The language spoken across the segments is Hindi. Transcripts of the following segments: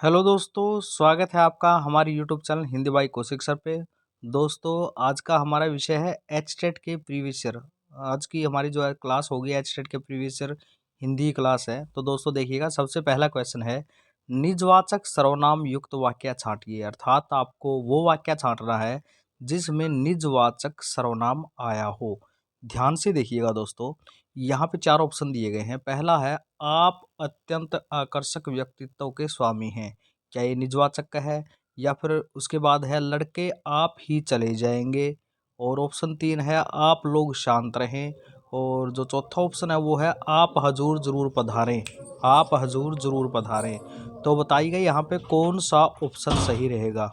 हेलो दोस्तों, स्वागत है आपका हमारे YouTube channel Hindi by Kaushik sir पे। दोस्तों, आज का हमारा विषय है एचटेट के प्रीवियस ईयर। आज की हमारी जो है क्लास होगी एचटेट के प्रीवियस ईयर हिंदी क्लास है। तो दोस्तों देखिएगा, सबसे पहला क्वेश्चन है निजवाचक सर्वनाम युक्त वाक्य छांटिए। अर्थात आपको वो वाक्य छांटना है जिसमें निजवाचक सर्वनाम आया हो। ध्यान से देखिएगा दोस्तों, यहाँ पे चार ऑप्शन दिए गए हैं। पहला है आप अत्यंत आकर्षक व्यक्तित्व के स्वामी हैं। क्या ये निजवाचक का है? या फिर उसके बाद है लड़के आप ही चले जाएंगे। और ऑप्शन 3 है आप लोग शांत रहें। और जो चौथा ऑप्शन है वो है आप हजूर जरूर पधारें। आप हजूर जरूर पधारें। तो बताइएगा यहाँ पे कौन सा ऑप्शन सही रहेगा।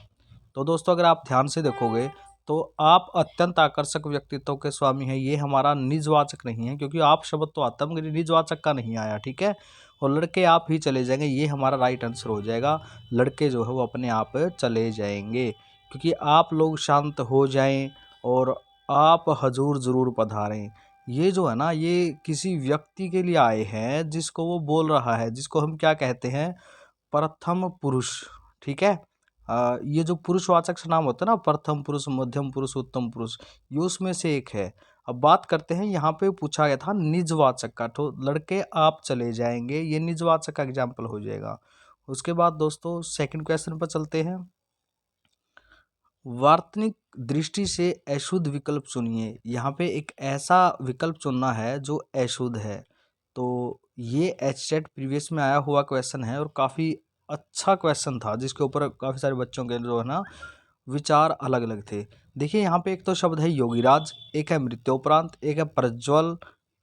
तो दोस्तों अगर आप ध्यान से देखोगे तो आप अत्यंत आकर्षक व्यक्तित्व के स्वामी हैं, ये हमारा निजवाचक नहीं है, क्योंकि आप शब्द तो आता मगर निजवाचक का नहीं आया। ठीक है। और लड़के आप ही चले जाएंगे, ये हमारा राइट आंसर हो जाएगा। लड़के जो है वो अपने आप चले जाएंगे, क्योंकि आप लोग शांत हो जाएं और आप हजूर जरूर पधारें, ये जो है ना, ये किसी व्यक्ति के लिए आए हैं जिसको वो बोल रहा है, जिसको हम क्या कहते हैं, प्रथम पुरुष। ठीक है। ये जो पुरुषवाचक नाम होता है ना, प्रथम पुरुष, मध्यम पुरुष, उत्तम पुरुष, ये उसमें से एक है। अब बात करते हैं, यहाँ पे पूछा गया था निजवाचक का, तो लड़के आप चले जाएंगे, ये निजवाचक का एग्जाम्पल हो जाएगा। उसके बाद दोस्तों सेकंड क्वेश्चन पर चलते हैं। वार्तनिक दृष्टि से अशुद्ध विकल्प चुनिए। यहाँ पे एक ऐसा विकल्प चुनना है जो अशुद्ध है। तो ये एचटेट प्रीवियस में आया हुआ क्वेश्चन है और काफ़ी अच्छा क्वेश्चन था, जिसके ऊपर काफ़ी सारे बच्चों के जो है ना विचार अलग अलग थे। देखिए यहाँ पे एक तो शब्द है योगीराज, एक है मृत्योपरांत, एक है प्रज्वल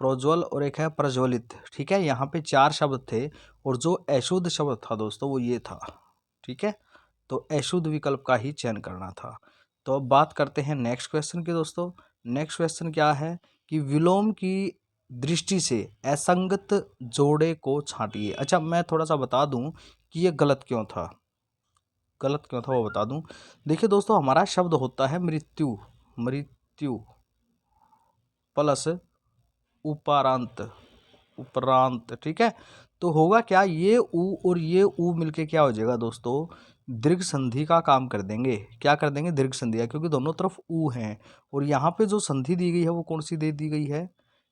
प्रोज्वल और एक है प्रज्वलित। ठीक है, यहाँ पे चार शब्द थे और जो अशुद्ध शब्द था दोस्तों वो ये था। ठीक है, तो अशुद्ध विकल्प का ही चयन करना था। तो अब बात करते हैं नेक्स्ट क्वेश्चन की। दोस्तों नेक्स्ट क्वेश्चन क्या है कि विलोम की दृष्टि से असंगत जोड़े को छांटिए। अच्छा, मैं थोड़ा सा बता दूं कि ये गलत क्यों था। गलत क्यों था वो बता दूं। देखिए दोस्तों, हमारा शब्द होता है मृत्यु। मृत्यु प्लस उपारांत, उपरांत। ठीक है, तो होगा क्या, ये ऊ और ये ऊ मिलके क्या हो जाएगा दोस्तों, दीर्घ संधि का काम कर देंगे। क्या कर देंगे, दीर्घ संधि, क्योंकि दोनों तरफ ऊ हैं। और यहाँ पे जो संधि दी गई है वो कौन सी दे दी गई है,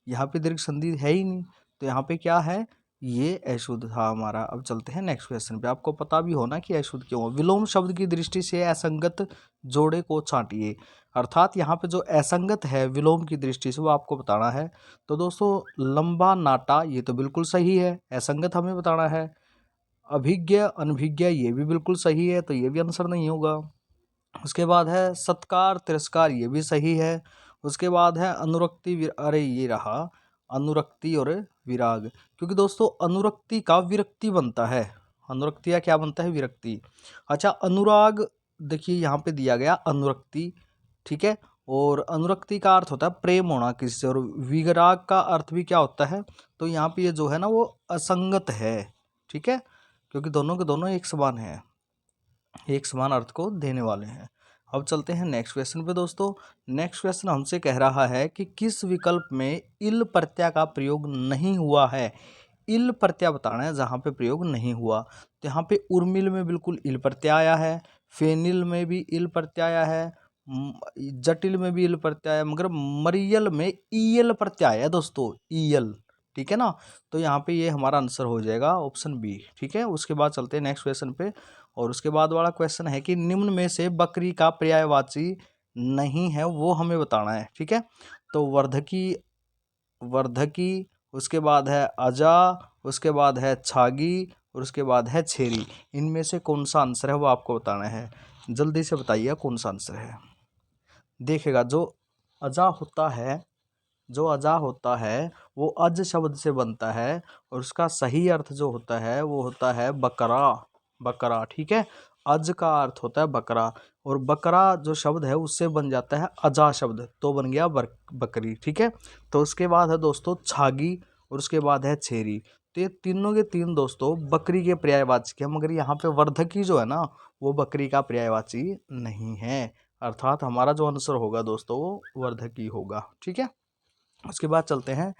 यहाँ पे दीर्घ संधि है ही नहीं। तो यहाँ पे क्या है, ये अशुद्ध था हमारा। अब चलते हैं नेक्स्ट क्वेश्चन पे। आपको पता भी होना कि अशुद्ध क्यों है। विलोम शब्द की दृष्टि से असंगत जोड़े को छांटिए। अर्थात यहाँ पे जो असंगत है विलोम की दृष्टि से वो आपको बताना है। तो दोस्तों लंबा नाटा, ये तो बिल्कुल सही है, असंगत हमें बताना है। अभिज्ञ अनभिज्ञ, ये भी बिल्कुल सही है, तो ये भी आंसर नहीं होगा। उसके बाद है सत्कार तिरस्कार, ये भी सही है। उसके बाद है अनुरक्ति अरे ये रहा अनुरक्ति और विराग, क्योंकि दोस्तों अनुरक्ति का विरक्ति बनता है। अनुरक्ति का क्या बनता है, विरक्ति। अच्छा, अनुराग, देखिए यहाँ पे दिया गया अनुरक्ति। ठीक है, और अनुरक्ति का अर्थ होता है प्रेम होना किसी से, और विराग का अर्थ भी क्या होता है। तो यहाँ पे ये जो है ना वो असंगत है। ठीक है, क्योंकि दोनों के दोनों एक समान है, एक समान अर्थ को देने वाले हैं। अब चलते हैं नेक्स्ट क्वेश्चन पे। दोस्तों नेक्स्ट क्वेश्चन हमसे कह रहा है कि किस विकल्प में इल प्रत्यय का प्रयोग नहीं हुआ है। इल प्रत्यय बताना है जहाँ पे प्रयोग नहीं हुआ। तो यहाँ पे उर्मिल में बिल्कुल इल प्रत्यय आया है, फेनिल में भी इल प्रत्यय आया है, जटिल में भी इल प्रत्यय आया, मगर मरियल में ईयल प्रत्यय आया है दोस्तों, ईयल। ठीक है ना, तो यहाँ पे ये हमारा आंसर हो जाएगा ऑप्शन बी। ठीक है, उसके बाद चलते हैं नेक्स्ट क्वेश्चन पे। और उसके बाद वाला क्वेश्चन है कि निम्न में से बकरी का पर्यायवाची नहीं है, वो हमें बताना है। ठीक है, तो वर्धकी, वर्धकी, उसके बाद है अजा, उसके बाद है छागी और उसके बाद है छेरी। इनमें से कौन सा आंसर है वो आपको बताना है। जल्दी से बताइए कौन सा आंसर है। देखिएगा, जो अजा होता है, जो अजा होता है वो अज शब्द से बनता है, और उसका सही अर्थ जो होता है वो होता है बकरा। बकरा, ठीक है, अज का अर्थ होता है बकरा, और बकरा जो शब्द है उससे बन जाता है अजा शब्द, तो बन गया बकरी। ठीक है, तो उसके बाद है दोस्तों छागी और उसके बाद है छेरी। तो ये तीनों के तीन दोस्तों बकरी के पर्यायवाची है, मगर यहाँ पे वर्धकी जो है ना वो बकरी का पर्यायवाची नहीं है। अर्थात हमारा जो आंसर होगा दोस्तों वो वर्धकी होगा। ठीक है, उसके बाद चलते हैं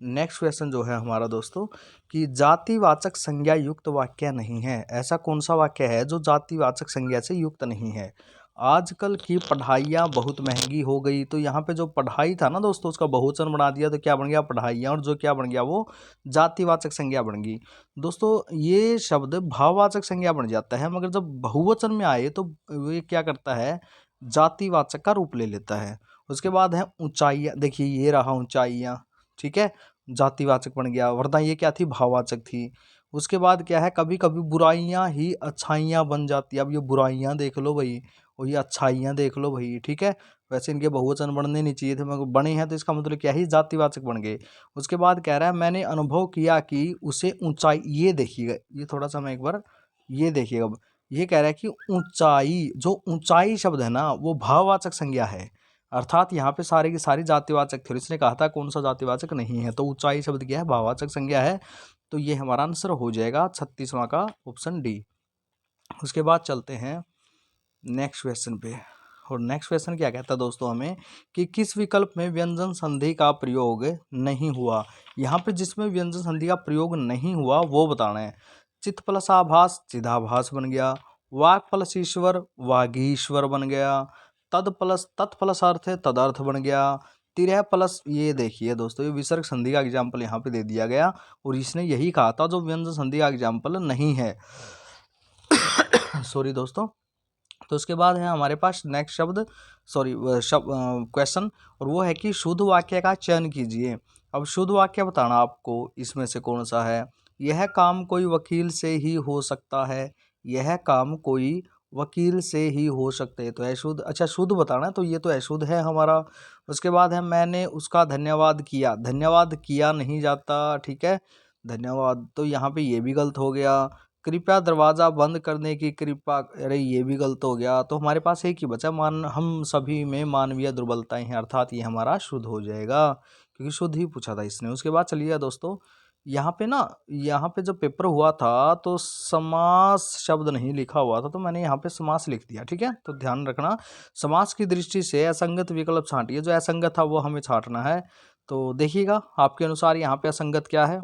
नेक्स्ट क्वेश्चन जो है हमारा दोस्तों कि जातिवाचक संज्ञा युक्त वाक्य नहीं है। ऐसा कौन सा वाक्य है जो जातिवाचक संज्ञा से युक्त नहीं है। आजकल की पढ़ाइयाँ बहुत महंगी हो गई, तो यहाँ पे जो पढ़ाई था ना दोस्तों उसका बहुवचन बना दिया तो क्या बन गया पढ़ाइयाँ, और जो क्या बन गया वो जातिवाचक संज्ञा बन गई। दोस्तों ये शब्द भाववाचक संज्ञा बन जाता है, मगर जब बहुवचन में आए तो ये क्या करता है जातिवाचक का रूप ले लेता है। उसके बाद है ऊंचाइयाँ, देखिए ये रहा ऊंचाइयाँ, ठीक है, जातिवाचक बन गया, वरना ये क्या थी भाववाचक थी। उसके बाद क्या है कभी कभी बुराइयां ही अच्छाइयां बन जाती है। अब ये बुराइयां देख लो भाई और ये अच्छाइयां देख लो भाई, ठीक है। वैसे इनके बहुवचन बनने नहीं चाहिए थे मगर बने हैं, तो इसका मतलब क्या ही जातिवाचक बन गए। उसके बाद कह रहा है मैंने अनुभव किया कि उसे ऊंचाई, ये देखिएगा, ये थोड़ा सा मैं एक बार ये देखिएगा, अब ये कह रहा है कि ऊंचाई, जो ऊंचाई शब्द है ना वो भाववाचक संज्ञा है, अर्थात यहाँ पे सारे की सारी जातिवाचक थे। इसने कहा था कौन सा जातिवाचक नहीं है, तो ऊंचाई शब्द क्या है भाववाचक संज्ञा है। तो ये हमारा आंसर हो जाएगा 36वां का ऑप्शन डी। उसके बाद चलते हैं नेक्स्ट क्वेश्चन पे, और नेक्स्ट क्वेश्चन क्या कहता है दोस्तों हमें कि किस विकल्प में व्यंजन संधि का प्रयोग नहीं हुआ। यहाँ पे जिसमें व्यंजन संधि का प्रयोग नहीं हुआ वो बताना है। चित्त प्लस आभास चिदाभास बन गया, वाक प्लस ईश्वर वागीश्वर बन गया, तद प्लस तत्प्लस अर्थ तदर्थ बन गया, तिरह प्लस, ये देखिए दोस्तों ये विसर्ग संधि का एग्जाम्पल यहाँ पे दे दिया गया, और इसने यही कहा था जो व्यंजन संधि का एग्जाम्पल नहीं है। सॉरी दोस्तों। तो उसके बाद है हमारे पास नेक्स्ट शब्द, सॉरी क्वेश्चन, और वो है कि शुद्ध वाक्य का चयन कीजिए। अब शुद्ध वाक्य बताना आपको इसमें से कौन सा है। यह काम कोई वकील से ही हो सकता है, यह काम कोई वकील से ही हो सकते हैं, तो अशुद्ध, अच्छा शुद्ध बताना है तो ये तो अशुद्ध है हमारा। उसके बाद है मैंने उसका धन्यवाद किया, धन्यवाद किया नहीं जाता, ठीक है, धन्यवाद, तो यहाँ पे ये भी गलत हो गया। कृपया दरवाज़ा बंद करने की कृपा, अरे ये भी गलत हो गया। तो हमारे पास एक ही बचा, हम सभी में मानवीय दुर्बलताएं हैं, अर्थात ये हमारा शुद्ध हो जाएगा क्योंकि शुद्ध ही पूछा था इसने। उसके बाद चलिए दोस्तों यहाँ पे ना, यहाँ पे जब पेपर हुआ था तो समास शब्द नहीं लिखा हुआ था, तो मैंने यहाँ पे समास लिख दिया, ठीक है। तो ध्यान रखना समास की दृष्टि से असंगत विकल्प छांटिए, जो असंगत था वो हमें छांटना है। तो देखिएगा आपके अनुसार यहाँ पे असंगत क्या है,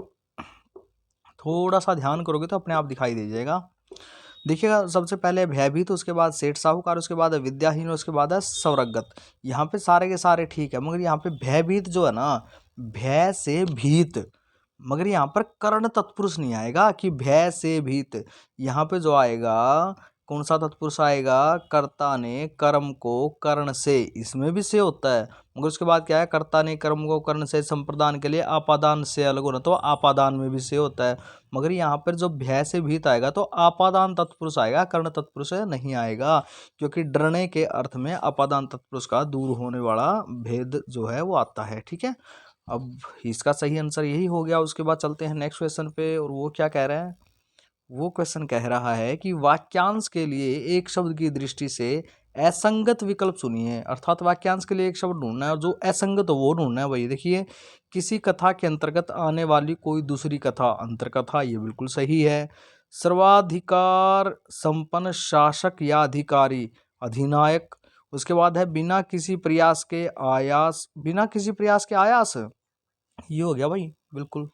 थोड़ा सा ध्यान करोगे तो अपने आप दिखाई दे जाएगा। देखिएगा सबसे पहले भयभीत, उसके बाद सेठ साहूकार, उसके बाद विद्याहीन, उसके बाद है स्वरगत। यहाँ पे सारे के सारे ठीक है, मगर यहाँ पे भयभीत जो है ना, भय से भीत, मगर यहाँ पर कर्ण तत्पुरुष नहीं आएगा कि भय से भीत। यहाँ पे जो आएगा कौन सा तत्पुरुष आएगा, कर्ता ने कर्म को कर्ण से, इसमें भी से होता है, मगर उसके बाद क्या है कर्ता ने कर्म को कर्ण से संप्रदान के लिए आपादान से अलग होना, तो आपादान में भी से होता है। मगर यहाँ पर जो भय से भीत आएगा तो आपादान तत्पुरुष आएगा, कर्ण तत्पुरुष नहीं आएगा, क्योंकि डरने के अर्थ में आपादान तत्पुरुष का दूर होने वाला भेद जो है वो आता है, ठीक है। अब इसका सही आंसर यही हो गया। उसके बाद चलते हैं नेक्स्ट क्वेश्चन पे, और वो क्या कह रहे हैं, वो क्वेश्चन कह रहा है कि वाक्यांश के लिए एक शब्द की दृष्टि से असंगत विकल्प चुनिए, अर्थात वाक्यांश के लिए एक शब्द ढूंढना है और जो असंगत वो ढूंढना है। वही देखिए, किसी कथा के अंतर्गत आने वाली कोई दूसरी कथा अंतरकथा, ये बिल्कुल सही है। सर्वाधिकार संपन्न शासक या अधिकारी अधिनायक। उसके बाद है बिना किसी प्रयास के आयास, बिना किसी प्रयास के आयास, ये हो गया भाई बिल्कुल,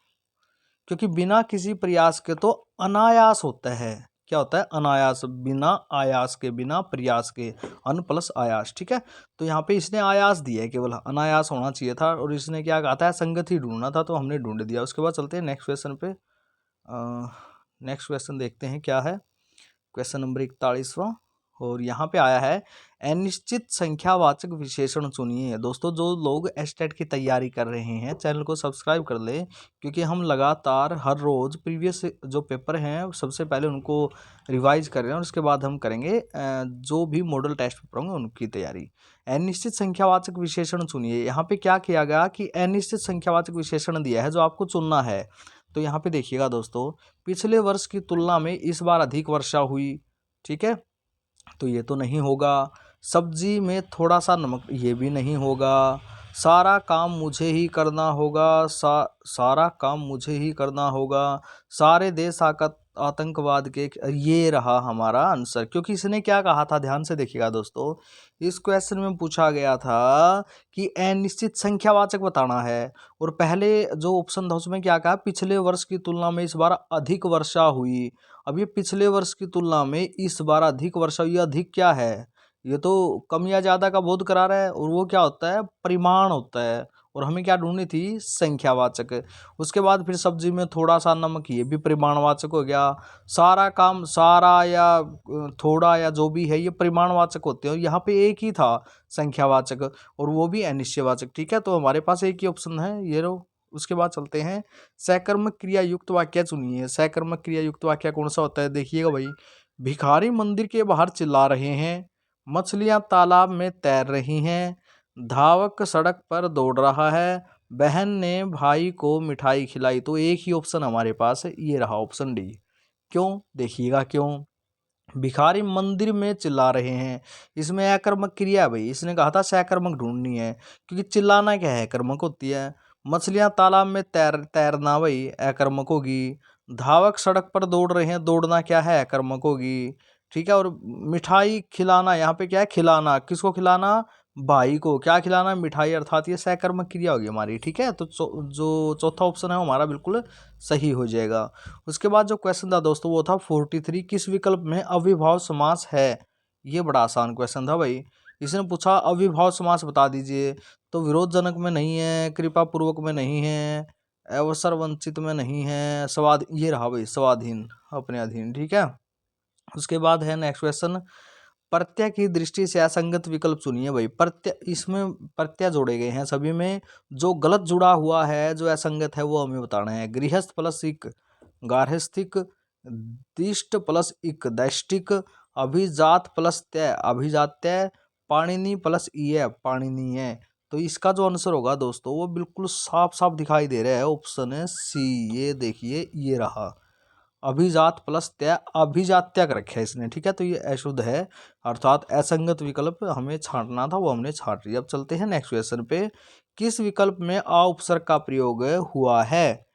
क्योंकि बिना किसी प्रयास के तो अनायास होता है, क्या होता है अनायास, बिना आयास के, बिना प्रयास के, अन प्लस आयास, ठीक है। तो यहाँ पे इसने आयास दिया है, केवल अनायास होना चाहिए था, और इसने क्या कहा था संगत ही ढूंढना था, तो हमने ढूंढ दिया। उसके बाद चलते हैं नेक्स्ट क्वेश्चन पे। नेक्स्ट क्वेश्चन देखते हैं क्या है, क्वेश्चन नंबर 41वां, और यहाँ पे आया है अनिश्चित संख्यावाचक विशेषण चुनिए। दोस्तों जो लोग एस्टेट की तैयारी कर रहे हैं चैनल को सब्सक्राइब कर ले, क्योंकि हम लगातार हर रोज़ प्रीवियस जो पेपर हैं सबसे पहले उनको रिवाइज कर रहे हैं, और उसके बाद हम करेंगे जो भी मॉडल टेस्ट पेपर होंगे उनकी तैयारी। अनिश्चित संख्यावाचक विशेषण चुनिए, यहाँ पे क्या किया गया कि अनिश्चित संख्यावाचक विशेषण दिया है जो आपको चुनना है। तो यहाँ पे देखिएगा दोस्तों, पिछले वर्ष की तुलना में इस बार अधिक वर्षा हुई, ठीक है, तो ये तो नहीं होगा। सब्जी में थोड़ा सा नमक, ये भी नहीं होगा। सारा काम मुझे ही करना होगा, सारा काम मुझे ही करना होगा। सारे देश आतंकवाद के, ये रहा हमारा आंसर। क्योंकि इसने क्या कहा था, ध्यान से देखिएगा दोस्तों, इस क्वेश्चन में पूछा गया था कि अनिश्चित संख्यावाचक बताना है, और पहले जो ऑप्शन था उसमें क्या कहा, पिछले वर्ष की तुलना में इस बार अधिक वर्षा हुई। अब ये पिछले वर्ष की तुलना में इस बार अधिक वर्षा हुई, अधिक क्या है, ये तो कम या ज्यादा का बोध करा रहा है, और वो क्या होता है, परिमाण होता है, और हमें क्या ढूंढनी थी, संख्यावाचक। उसके बाद फिर सब्जी में थोड़ा सा नमक, ये भी परिमाणवाचक हो गया। सारा काम, सारा या थोड़ा या जो भी है, ये परिमाणवाचक होते हैं, यहाँ पे एक ही था संख्यावाचक, और वो भी अनिश्चयवाचक। ठीक है, तो हमारे पास एक ही ऑप्शन है, ये रो। उसके बाद चलते हैं, सकर्मक क्रिया युक्त वाक्य चुनिए। सकर्मक क्रिया युक्त वाक्य कौन सा होता है, देखिएगा भाई। भिखारी मंदिर के बाहर चिल्ला रहे हैं, मछलियां तालाब में तैर रही हैं, धावक सड़क पर दौड़ रहा है, बहन ने भाई को मिठाई खिलाई। तो एक ही ऑप्शन हमारे पास है, ये रहा ऑप्शन डी। क्यों, देखिएगा क्यों। भिखारी मंदिर में चिल्ला रहे हैं, इसमें अकर्मक क्रिया है भाई, इसने कहा था सकर्मक ढूंढनी है, क्योंकि चिल्लाना क्या है, कर्मक होती है। मछलियां तालाब में तैरना भाई अकर्मक होगी। धावक सड़क पर दौड़ रहे हैं, दौड़ना क्या है, अकर्मक होगी। ठीक है, और मिठाई खिलाना, यहाँ पे क्या है, खिलाना, किसको खिलाना, भाई को। क्या खिलाना, मिठाई, अर्थात ये सकर्मक क्रिया होगी हमारी। ठीक है, तो जो चौथा ऑप्शन है वो हमारा बिल्कुल सही हो जाएगा। उसके बाद जो क्वेश्चन था दोस्तों वो था 43, किस विकल्प में अविभाव समास है। ये बड़ा आसान क्वेश्चन था भाई। इसने पूछा अविभाव समास बता दीजिए, तो विरोधजनक में नहीं है, कृपा पूर्वक में नहीं है, अवसर वंचित में नहीं है, स्वाद, ये रहा भाई, स्वाधीन, अपने अधीन। ठीक है, उसके बाद है नेक्स्ट क्वेश्चन, प्रत्यय की दृष्टि से असंगत विकल्प चुनिए भाई। प्रत्यय, इसमें प्रत्यय जोड़े गए हैं, सभी में जो गलत जुड़ा हुआ है, जो असंगत है, वो हमें बताना है। गृहस्थ प्लस इक गार्हस्थिक, दिष्ट प्लस इक दैष्टिक, अभिजात प्लस तय अभिजात्य, पाणिनि प्लस ईय पाणिनीय। तो इसका जो आंसर होगा दोस्तों वो बिल्कुल साफ साफ दिखाई दे रहा है, ऑप्शन है सी। ये देखिए, ये रहा, अभिजात प्लस तय अभिजात्य कर रखा है इसने। ठीक है, तो ये अशुद्ध है, अर्थात असंगत विकल्प हमें छांटना था, वो हमने छांट लिया। अब चलते हैं नेक्स्ट क्वेश्चन पे, किस विकल्प में आ उपसर्ग का प्रयोग हुआ है।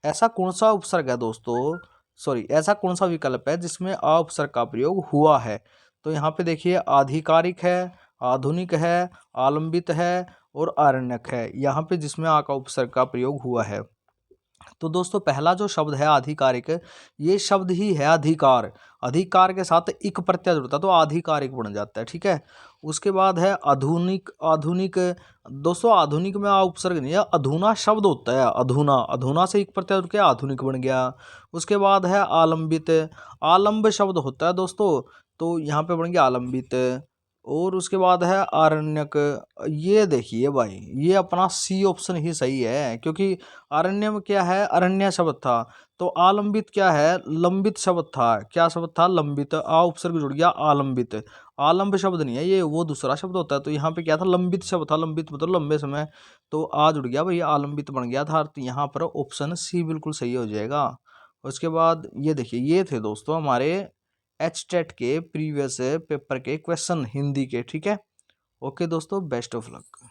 ऐसा कौन सा उपसर्ग है दोस्तों, सॉरी, ऐसा कौन सा विकल्प है जिसमें आ उपसर्ग का प्रयोग हुआ है। तो यहाँ पे देखिए, आधिकारिक है, आधुनिक है, आलंबित है, और आरण्यक है, यहाँ पे जिसमें आ का उपसर्ग का प्रयोग हुआ है। तो दोस्तों पहला जो शब्द है आधिकारिक, ये शब्द ही है अधिकार, अधिकार के साथ इक प्रत्यय जुड़ता है तो आधिकारिक बन जाता है। ठीक है, उसके बाद है आधुनिक। आधुनिक दोस्तों, आधुनिक में आ उपसर्ग नहीं है, अधूना शब्द होता है, अधूना, अधूना से इक प्रत्यय जुड़ के आधुनिक बन गया। उसके बाद है आलंबित, आलंब शब्द होता है दोस्तों, तो यहाँ पे बन गया आलंबित। और उसके बाद है आरण्यक। ये देखिए भाई, ये अपना सी ऑप्शन ही सही है, क्योंकि अरण्य में क्या है, अरण्य शब्द था, तो आलंबित क्या है, लंबित शब्द था। क्या शब्द था, लंबित, आ उपसर्ग जुड़ गया आलंबित। आलंब शब्द नहीं है ये, वो दूसरा शब्द होता है, तो यहाँ पे क्या था, लंबित शब्द था, लंबित मतलब लंबे समय, तो आ जुड़ गया भाई, आलंबित बन गया था, तो यहाँ पर ऑप्शन सी बिल्कुल सही हो जाएगा। उसके बाद ये देखिए, ये थे दोस्तों हमारे एचटेट के प्रीवियस पेपर के क्वेश्चन हिंदी के। ठीक है, ओके दोस्तों, बेस्ट ऑफ लक।